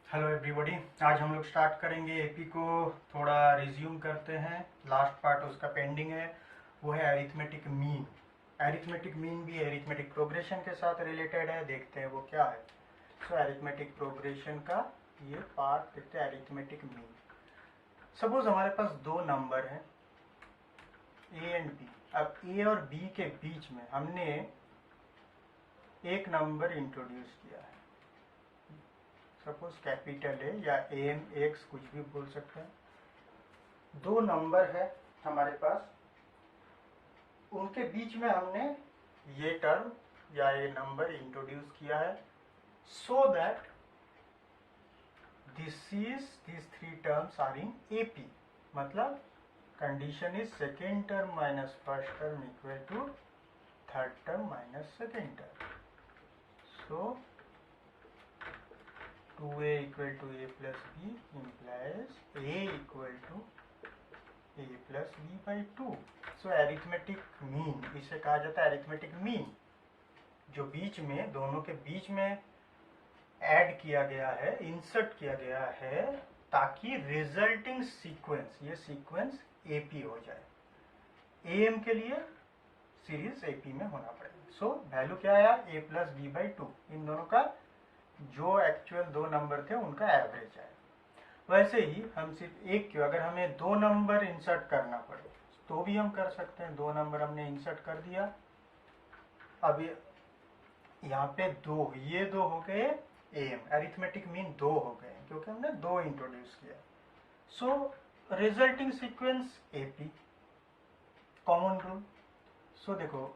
Hello everybody. आज हम लोग स्टार्ट करेंगे एपी को। थोड़ा रिज्यूम करते हैं। लास्ट पार्ट उसका पेंडिंग है, वो है अरिथमेटिक मीन। अरिथमेटिक मीन भी अरिथमेटिक प्रोग्रेशन के साथ रिलेटेड है, देखते हैं वो क्या है। सो अरिथमेटिक प्रोग्रेशन का ये पार्ट देखते हैं, अरिथमेटिक मीन। सपोज हमारे पास दो नंबर हैं ए एंड बी। अब ए और बी के बीच में हमने एक नंबर इंट्रोड्यूस किया है, सपोज कैपिटल ए या एम एक्स कुछ भी बोल सकते हैं। दो नंबर है हमारे पास, उनके बीच में हमने ये टर्म या ये नंबर इंट्रोड्यूस किया है, so that this three terms are in AP. मतलब condition is second term minus first term equal to third term minus second term. So 2a equal to a plus b implies a equal to a plus b by 2। So arithmetic mean इसे कहा जाता है, arithmetic mean जो बीच में दोनों के बीच में add किया गया है, इंसर्ट किया गया है, ताकि रिजल्टिंग सीक्वेंस, ये सीक्वेंस एपी हो जाए। एम के लिए सीरीज एपी में होना पड़ेगा। सो वैल्यू क्या आया, a प्लस बी बाई 2। इन दोनों का जो एक्चुअल दो नंबर थे उनका एवरेज है। वैसे ही हम सिर्फ एक क्यों, अगर हमें दो नंबर इंसर्ट करना पड़े तो भी हम कर सकते हैं। दो नंबर हमने इंसर्ट कर दिया, अब यहाँ पे दो, ये दो हो गए एम, अरिथमेटिक मीन दो हो गए क्योंकि हमने दो इंट्रोड्यूस किया। So resulting sequence AP, common rule. So देखो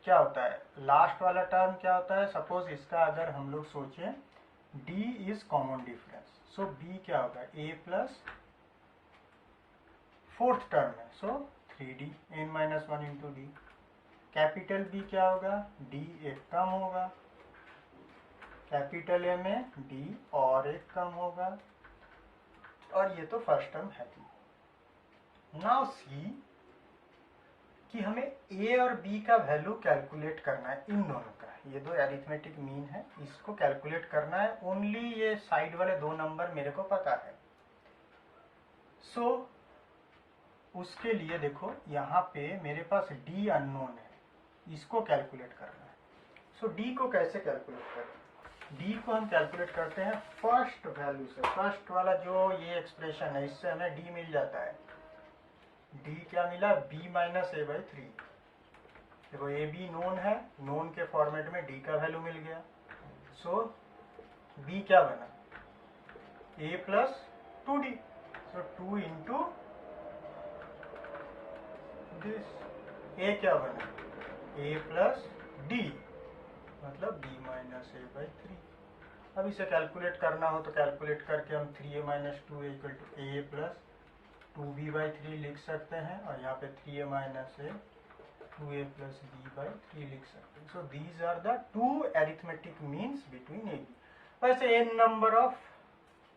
क्या होता है, लास्ट वाला टर्म क्या होता है, सपोज इसका अगर हम लोग सोचें d is common difference, so b क्या होगा, a प्लस फोर्थ टर्म है, सो 3d n minus one into D. Capital B क्या होगा, d एक कम होगा, कैपिटल A में d और एक कम होगा, और ये तो फर्स्ट टर्म है। नाउ सी कि हमें a और b का वैल्यू कैलकुलेट करना है, इन दोनों का। ये दो अरिथमेटिक मीन है, इसको कैलकुलेट करना है। ओनली ये साइड वाले दो नंबर मेरे को पता है। सो उसके लिए देखो यहाँ पे मेरे पास d अननोन है, इसको कैलकुलेट करना है। सो d को कैसे कैलकुलेट करें, d को हम कैलकुलेट करते हैं फर्स्ट वैल्यू से। फर्स्ट वाला जो ये एक्सप्रेशन है, इससे हमें d मिल जाता है। d क्या मिला, b माइनस ए बाई 3। देखो ए बी नोन है, नोन के फॉर्मेट में डी का वैल्यू मिल गया। सो बी क्या बना, a plus 2d। So 2 into this, a क्या बना, ए प्लस डी, मतलब b माइनस ए बाई 3। अब इसे कैलकुलेट करना हो तो कैलकुलेट करके हम 3a minus 2 equal to a plus 2b by 3 लिख सकते हैं, और यहाँ पे 3a minus a 2a plus b by 3 लिख सकते हैं। So these are the two arithmetic means between a b. वैसे n नंबर ऑफ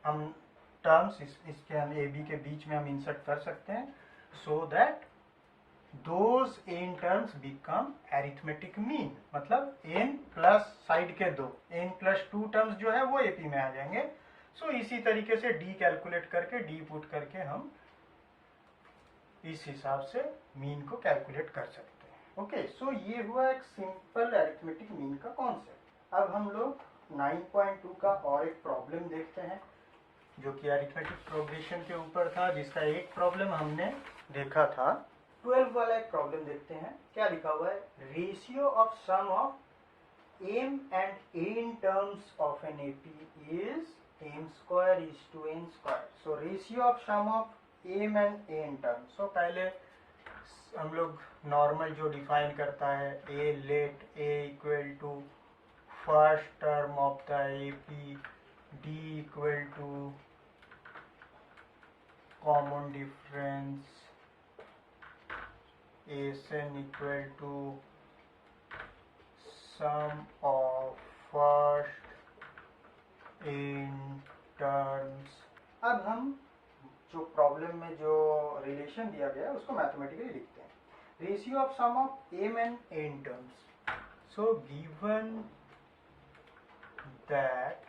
हम टर्म्स इसके हम ए बी के बीच में हम इंसर्ट कर सकते हैं, so that those n terms become arithmetic mean. मतलब n प्लस साइड के दो, n प्लस 2 टर्म्स जो है वो एपी में आ जाएंगे। सो इसी तरीके से d कैलकुलेट करके, d पुट करके हम इस हिसाब से मीन को कैलकुलेट कर सकते हैं। ओके, सो ये हुआ एक सिंपल अरिथमेटिक मीन का कॉन्सेप्ट। अब हम लोग 9.2 का और एक प्रॉब्लम देखते हैं, जो कि अरिथमेटिक प्रोग्रेशन के ऊपर था, जिसका एक प्रॉब्लम हमने देखा था। 12 वाला एक प्रॉब्लम देखते हैं। क्या लिखा हुआ है, ratio of sum of m and n terms of an AP is m square is to n square. So ratio of sum of m and n terms. So पहले हम लोग नॉर्मल जो डिफाइन करता है, a let a equal to first term of the AP, d equal to common difference, n equal to sum of first n terms. अब हम जो problem में जो रिलेशन दिया गया है उसको मैथमेटिकली लिखते हैं। Ratio of sum of m and n terms. So given that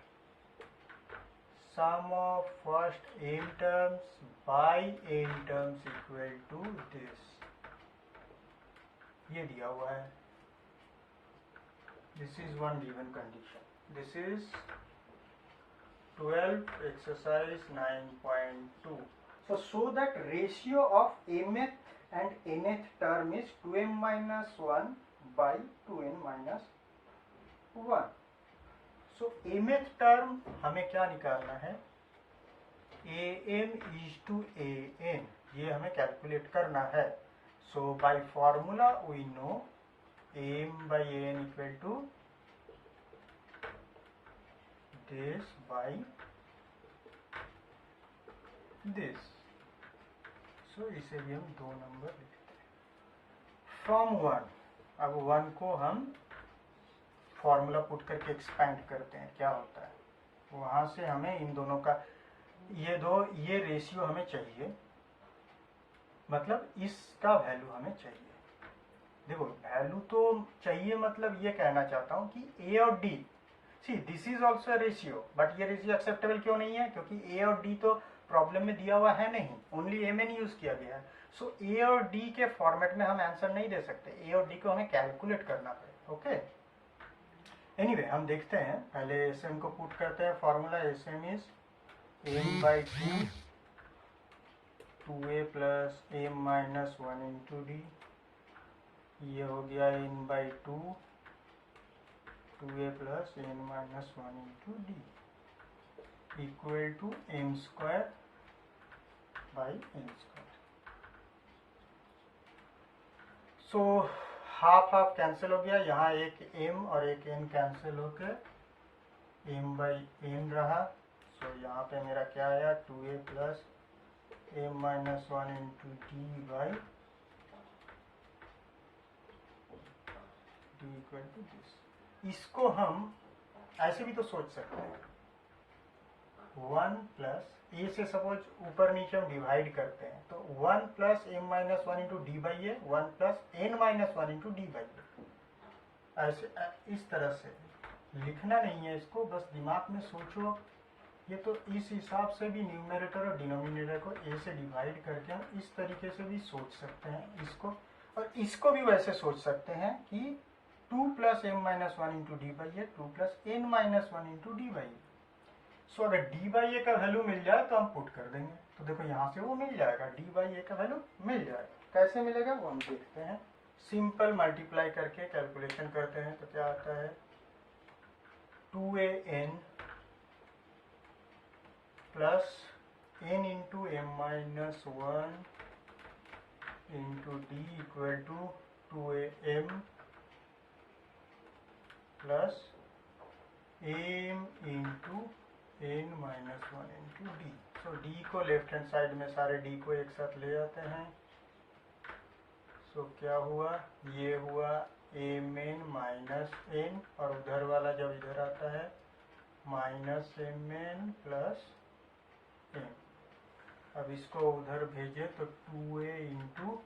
sum of first n terms by n terms equal to this, ये दिया हुआ है. This is one given condition. This is 12 exercise 9.2. So show that ratio of mth and nth term is 2m minus 1 by 2n minus 1. So mth term हमें क्या निकालना है? am is to an, ये हमें कैलकुलेट करना है. So by formula we know am by an equal to this by this. So इसे भी हम 2 नंबर लिखते हैं. From 1, अब 1 को हम फॉर्मूला पुट करके एक्सपैंड करते हैं, क्या होता है वहां से हमें इन दोनों का ये रेशियो हमें चाहिए, मतलब इसका वैल्यू हमें चाहिए. देखो वैल्यू तो चाहिए, मतलब ये कहना चाहता हूँ कि a और d, see this is also ratio, but ये रेशियो एक्सेप्टेबल क्यों नहीं है? क्योंकि a और d तो प्रॉब्लम में दिया हुआ है नहीं, ओनली mn यूज किया गया है. सो a और d के फॉर्मेट में हम आंसर नहीं दे सकते, a और d को हमें कैलकुलेट करना पड़ेगा. ओके, एनीवे हम देखते हैं. पहले sm को पुट करते हैं. Formula sm is m by 2a plus m minus 1 into d. ये हो गया n by 2a plus n minus 1 into d equal to m square by n square. So half half cancel हो गया, यहाँ एक m और एक n cancel होकर m बाई n रहा. सो यहाँ पे मेरा क्या आया? 2a plus m minus 1 into d by d equal to this. इसको हम ऐसे भी तो सोच सकते हैं, 1 प्लस ए से सपोज ऊपर नीचे हम डिवाइड करते हैं, तो 1 plus m minus 1 into d by a, 1 plus n minus 1 into d by a. ऐसे इस तरह से लिखना नहीं है इसको, बस दिमाग में सोचो. ये तो इस हिसाब से भी न्यूमरेटर और डिनोमिनेटर को a से डिवाइड करके हम इस तरीके से भी सोच सकते हैं इसको, और इसको भी वैसे सोच सकते हैं कि 2 plus m minus 1 into d by a, 2 plus n minus 1 into d by a. So अगर डी बाई ए का वैल्यू मिल जाए तो हम पुट कर देंगे, तो देखो यहाँ से वो मिल जाएगा, डी बाई ए का वैल्यू मिल जाएगा. कैसे मिलेगा वो हम देखते हैं. सिंपल मल्टीप्लाई करके कैलकुलेशन करते हैं, तो क्या आता है? 2an plus n into m minus 1 into d equal to 2am plus m into n minus 1 into d. So d को लेफ्ट हैंड साइड में सारे d को एक साथ ले जाते हैं. सो क्या हुआ? ये हुआ mn माइनस n, और उधर वाला जब इधर आता है माइनस mn प्लस m. अब इसको उधर भेजे तो 2a into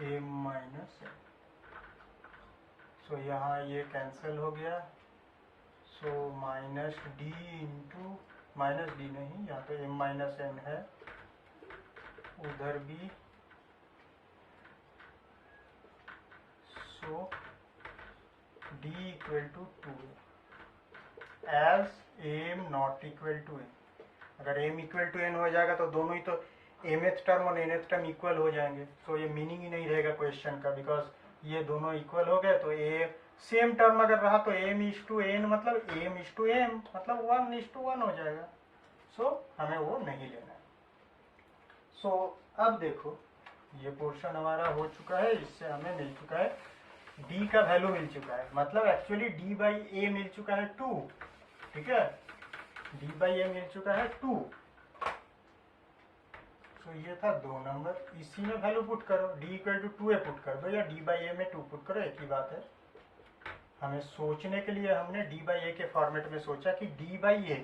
m minus n. So यहाँ ये कैंसिल हो गया. So minus D into, minus D नहीं, यहाँ पे m माइनस n है, उधर भी. So d equal to 2 as m not equal to n. अगर m इक्वल टू n हो जाएगा तो दोनों ही तो mth टर्म और nth टर्म इक्वल हो जाएंगे. सो ये मीनिंग ही नहीं रहेगा क्वेश्चन का, बिकॉज ये दोनों इक्वल हो गए. तो a सेम टर्म अगर रहा तो m इज टू n, मतलब m इज टू m, मतलब 1 इज टू 1 हो जाएगा. सो हमें वो नहीं लेना है. सो अब देखो ये पोर्शन हमारा हो चुका है, इससे हमें मिल चुका है d का वैल्यू मिल चुका है, मतलब एक्चुअली d बाई a मिल चुका है 2. ठीक है, d बाई a मिल चुका है 2. तो ये था 2 नंबर. इसी में वैल्यू पुट करो, d equal to 2a put कर दो, या d बाई a में 2 पुट करो, एक ही बात है. हमें सोचने के लिए हमने d बाई a के फॉर्मेट में सोचा कि d बाई a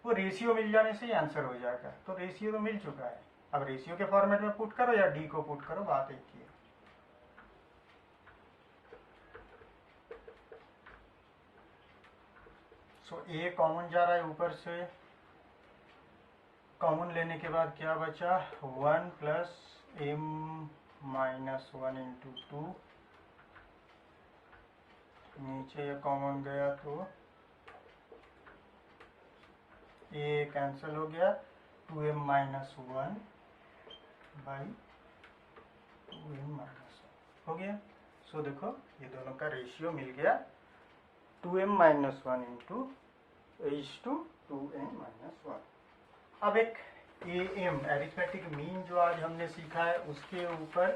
वो रेशियो मिल जाने से ही आंसर हो जाएगा. तो रेशियो तो मिल चुका है, अब रेशियो के फॉर्मेट में पुट करो या d को पुट करो, बात एक ही है. सो a कॉमन जा रहा है ऊपर से, कॉमन लेने के बाद क्या बचा, 1 प्लस m माइनस 1 इंटू 2, नीचे ये कॉमन गया तो ये कैंसिल हो गया, 2m minus 1 by 2m minus 1 हो गया। सो देखो ये दोनों का रेशियो मिल गया 2m minus 1 into H two 2n minus 1। अब एक AM एरिथमेटिक मीन जो आज हमने सीखा है उसके ऊपर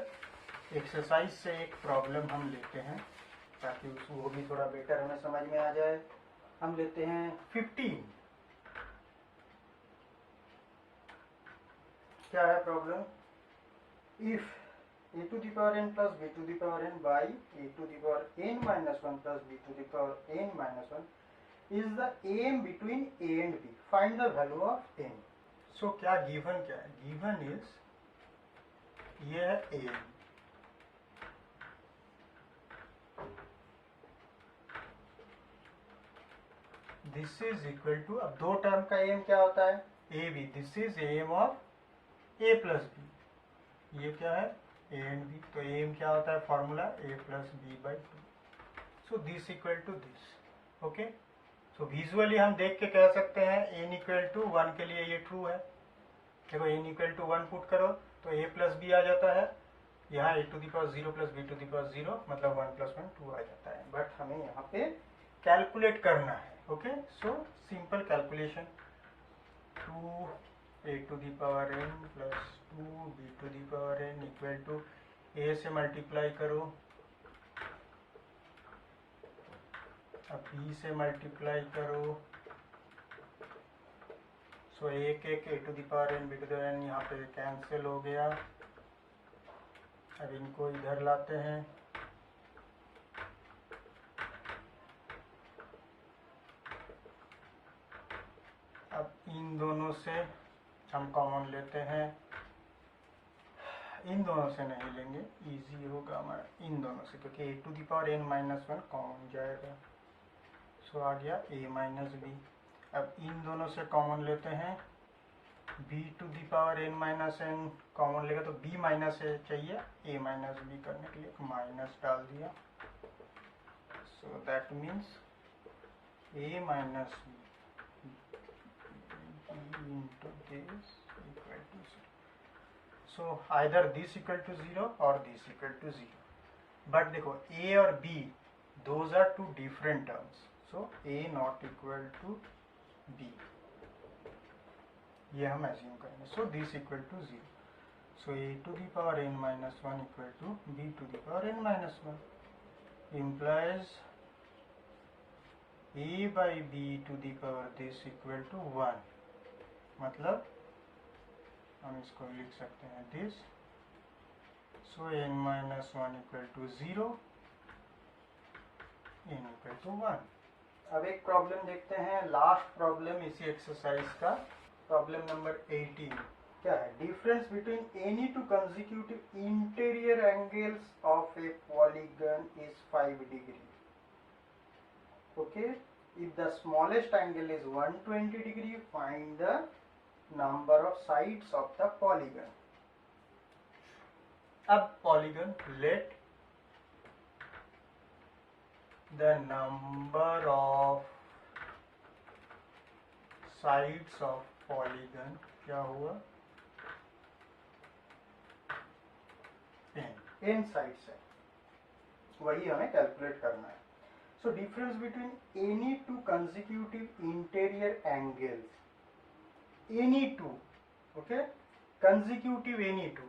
एक्सरसाइज से एक प्रॉब्लम हम लेते हैं ताकि उसको वो भी थोड़ा बेटर हमें समझ में आ जाए। हम लेते हैं 15। क्या है problem, if a to the power n plus b to the power n by a to the power n minus 1 plus b to the power n minus 1 is the AM between a and b, find the value of n। So क्या given क्या है, given is ये है AM, this is equal to, अब दो term का AM क्या होता है, A B, this is AM of a plus B, ये क्या है ए एंड बी, तो AM क्या होता है formula a plus B by 2। So this equal to this, okay. So visually हम देख के कह सकते हैं n इक्वल टू 1 के लिए ये ट्रू है। देखो n इक्वल टू 1 पुट करो तो a प्लस बी आ जाता है, यहाँ a टू दी पावर 0 प्लस b टू दी पावर 0 मतलब 1 प्लस 1 2 आ जाता है। बट हमें यहाँ पे कैलकुलेट करना है, okay. So simple calculation, 2 a to the power n plus 2 b to the power n equal to a से मल्टीप्लाई करो, अब b से मल्टीप्लाई करो, सो एक एक a to the power n b to the power n यहाँ पे cancel हो गया। अब इनको इधर लाते हैं, अब इन दोनों से हम कॉमन लेते हैं, इन दोनों से नहीं लेंगे, इजी होगा हमारा इन दोनों से, क्योंकि a to the power n minus 1 common जाएगा। सो आ गया a माइनस बी। अब इन दोनों से कॉमन लेते हैं, b to the power n minus n common लेगा तो b माइनस a चाहिए, a माइनस b करने के लिए माइनस डाल दिया। So that means a minus b into this equal to 0. So either this equal to 0 or this equal to 0. But देखो a और b those are two different terms. So a not equal to b, ये हम assume करेंगे। So this equal to 0. So a to the power n minus 1 equal to b to the power n minus 1 implies a by b to the power this equal to 1, मतलब हम इसको लिख सकते हैं this. So n minus 1 equal to 0, n equal to 1। अब एक problem देखते हैं, लास्ट प्रॉब्लम इसी एक्सरसाइज का, प्रॉब्लम नंबर 18। क्या है, difference between any two consecutive interior angles of a polygon is 5 degree, okay. If the smallest angle is 120 degree, find the number of sides of the polygon। अब polygon, let the number of sides of polygon क्या हुआ, n sides है, वही हमें calculate करना है। So difference between any two consecutive interior angles, any two, okay, consecutive any two,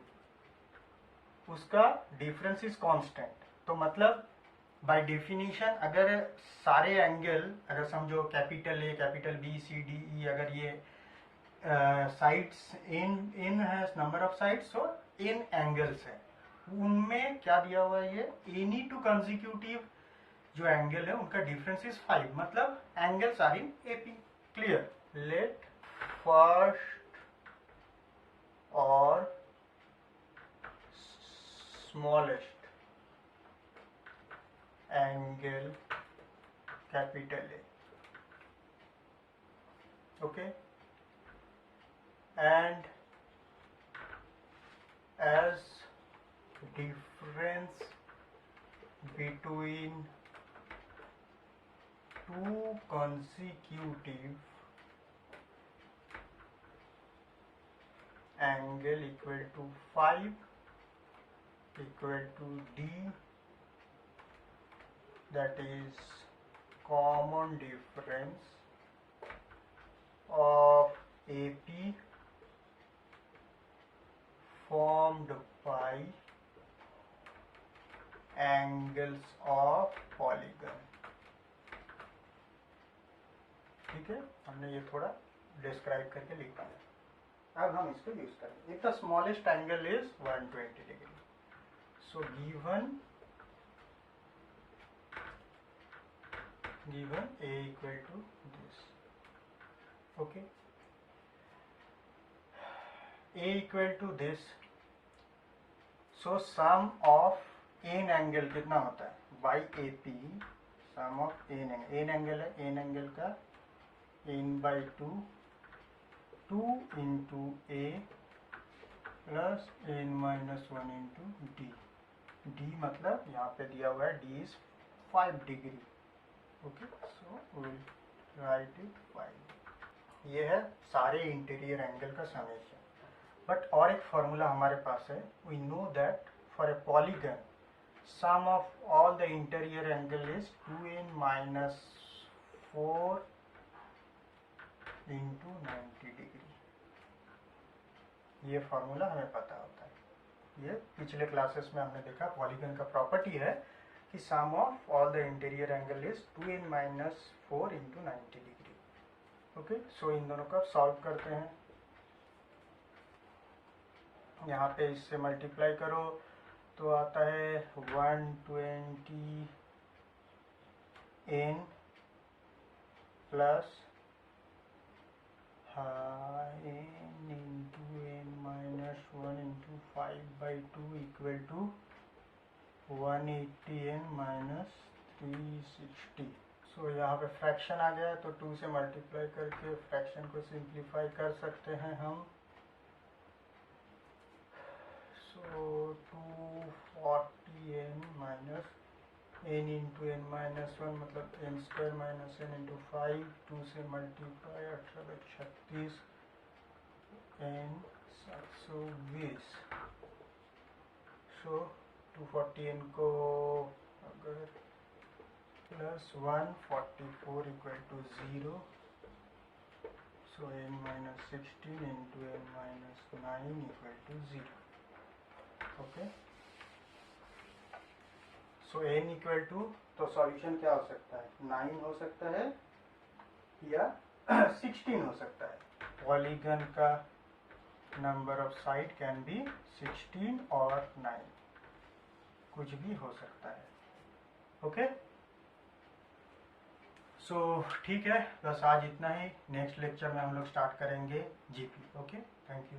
उसका difference is constant. तो मतलब बाय डेफिनेशन अगर सारे एंगल, अगर समझो capital A capital B C D E, अगर ये साइड्स इन है, नंबर ऑफ साइड्स, तो इन एंगल्स है, उनमें क्या दिया हुआ है, ये एनी टू कंसेक्यूटिव जो एंगल है उनका डिफरेंस इज 5, मतलब angles are in AP. Clear, let first और smallest angle capital A, okay. and as difference between two consecutive angle equal to 5 equal to D, that is common difference of AP formed by angles of polygon। ठीक है, हमने ये थोड़ा describe करके लिख दिया। अब हम इसको यूज करेंगे। If the smallest angle is 120 degree, so given A equal to this, okay, A equal to this, so sum of n angle कितना होता है by AP, sum of n angle है, n angle का n by 2 into A plus n minus 1 into D। D मतलब यहाँ पे दिया हुआ है D is 5 degree, okay, so will write it 5। ये है सारे इंटीरियर एंगल का समेशन। बट और एक फॉर्मूला हमारे पास है, we know that for a polygon sum of all the interior angle is 2n minus 4 into 90 degree. ये फॉर्मूला हमें पता होता है। ये पिछले क्लासेस में हमने देखा पॉलीगन का प्रॉपर्टी है कि sum of all the interior angle is 2n minus 4 into 90 degree. Okay, so इन दोनों को सॉल्व करते हैं। यहाँ पे इससे मल्टीप्लाई करो तो आता है 120n plus n into n minus 1 into 5/2 equal to 180n minus 360। सो यहाँ पे फ्रैक्शन आ गया तो 2 से मल्टीप्लाई करके फ्रैक्शन को सिंप्लीफाई कर सकते हैं हम। सो 240n minus n into n minus 1 मतलब n square minus n into 5, 2 से मल्टीप्लाई 18/36 n 720। सो 240n को अगर plus 144 equal to 0, so n minus 16 into n minus 9 equal to 0, okay. So n equal to, तो solution क्या हो सकता है, 9 हो सकता है या 16 हो सकता है। पॉलीगन का number of side can be 16 और 9, कुछ भी हो सकता है, ओके। सो ठीक है, बस आज इतना ही। नेक्स्ट लेक्चर में हम लोग स्टार्ट करेंगे जीपी, ओके। Thank you.